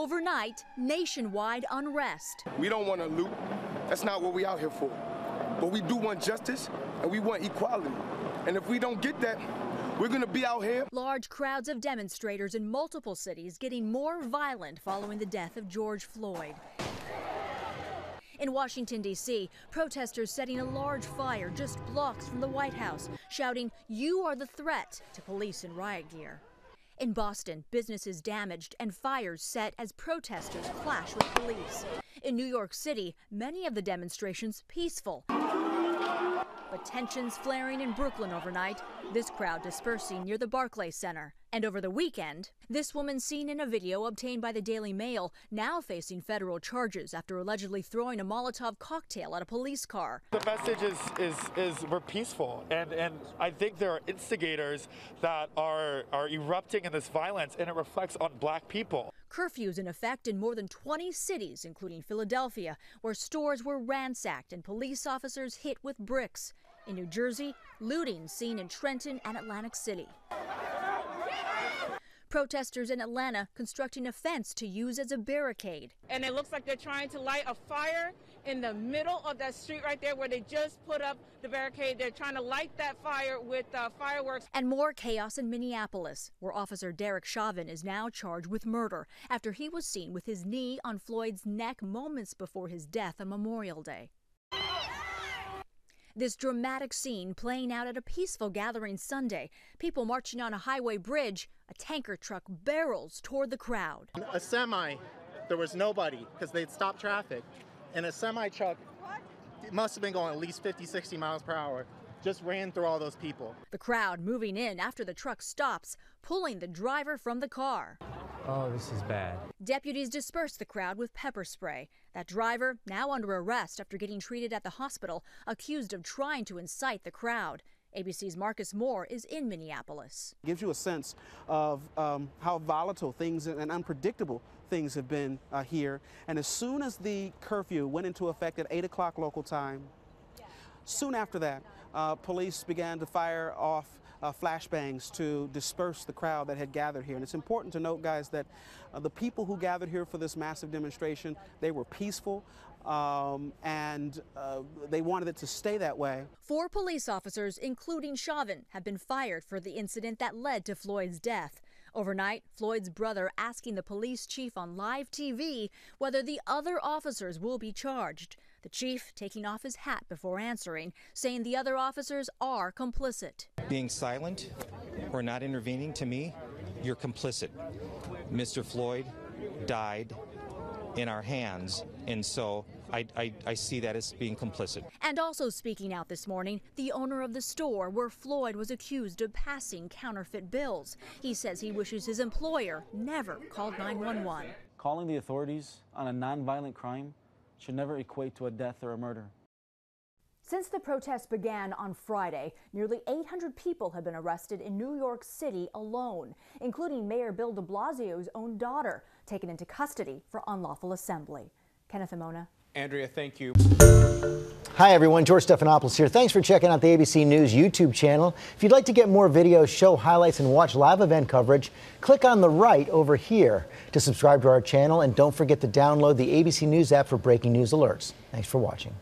Overnight, nationwide unrest. We don't want to loot. That's not what we out here for. But we do want justice and we want equality. And if we don't get that, we're going to be out here. Large crowds of demonstrators in multiple cities getting more violent following the death of George Floyd. In Washington, D.C., protesters setting a large fire just blocks from the White House, shouting, "You are the threat," to police in riot gear. In Boston, businesses damaged and fires set as protesters clash with police. In New York City, many of the demonstrations peaceful. But tensions flaring in Brooklyn overnight, this crowd dispersing near the Barclays Center. And over the weekend, this woman seen in a video obtained by the Daily Mail now facing federal charges after allegedly throwing a Molotov cocktail at a police car. The message is we're peaceful, and I think there are instigators that are erupting in this violence, and it reflects on black people. Curfews in effect in more than 20 cities, including Philadelphia, where stores were ransacked and police officers hit with bricks. In New Jersey, looting seen in Trenton and Atlantic City. Protesters in Atlanta constructing a fence to use as a barricade. And it looks like they're trying to light a fire in the middle of that street right there where they just put up the barricade. They're trying to light that fire with fireworks. And more chaos in Minneapolis, where Officer Derek Chauvin is now charged with murder after he was seen with his knee on Floyd's neck moments before his death on Memorial Day. This dramatic scene playing out at a peaceful gathering Sunday. People marching on a highway bridge. A tanker truck barrels toward the crowd. A semi, there was nobody because they'd stopped traffic. And a semi truck, it must have been going at least 50, 60 miles per hour, just ran through all those people. The crowd moving in after the truck stops, pulling the driver from the car. Oh, this is bad. Deputies dispersed the crowd with pepper spray. That driver now under arrest after getting treated at the hospital, accused of trying to incite the crowd. ABC's Marcus Moore is in Minneapolis. It gives you a sense of how volatile things and unpredictable things have been here. And as soon as the curfew went into effect at 8 o'clock local time, soon after that, police began to fire off flashbangs to disperse the crowd that had gathered here. And it's important to note, guys, that the people who gathered here for this massive demonstration, they were peaceful and they wanted it to stay that way. 4 police officers, including Chauvin, have been fired for the incident that led to Floyd's death. Overnight, Floyd's brother asking the police chief on live TV whether the other officers will be charged. The chief taking off his hat before answering, saying the other officers are complicit. Being silent or not intervening, to me, you're complicit. Mr. Floyd died in our hands, and so I see that as being complicit. And also speaking out this morning, the owner of the store where Floyd was accused of passing counterfeit bills. He says he wishes his employer never called 911. Calling the authorities on a nonviolent crime should never equate to a death or a murder. Since the protests began on Friday, nearly 800 people have been arrested in New York City alone, including Mayor Bill de Blasio's own daughter, taken into custody for unlawful assembly. Kenneth Amona. Andrea, thank you. Hi everyone, George Stephanopoulos here. Thanks for checking out the ABC News YouTube channel. If you'd like to get more videos, show highlights, and watch live event coverage, click on the right over here to subscribe to our channel, and don't forget to download the ABC News app for breaking news alerts. Thanks for watching.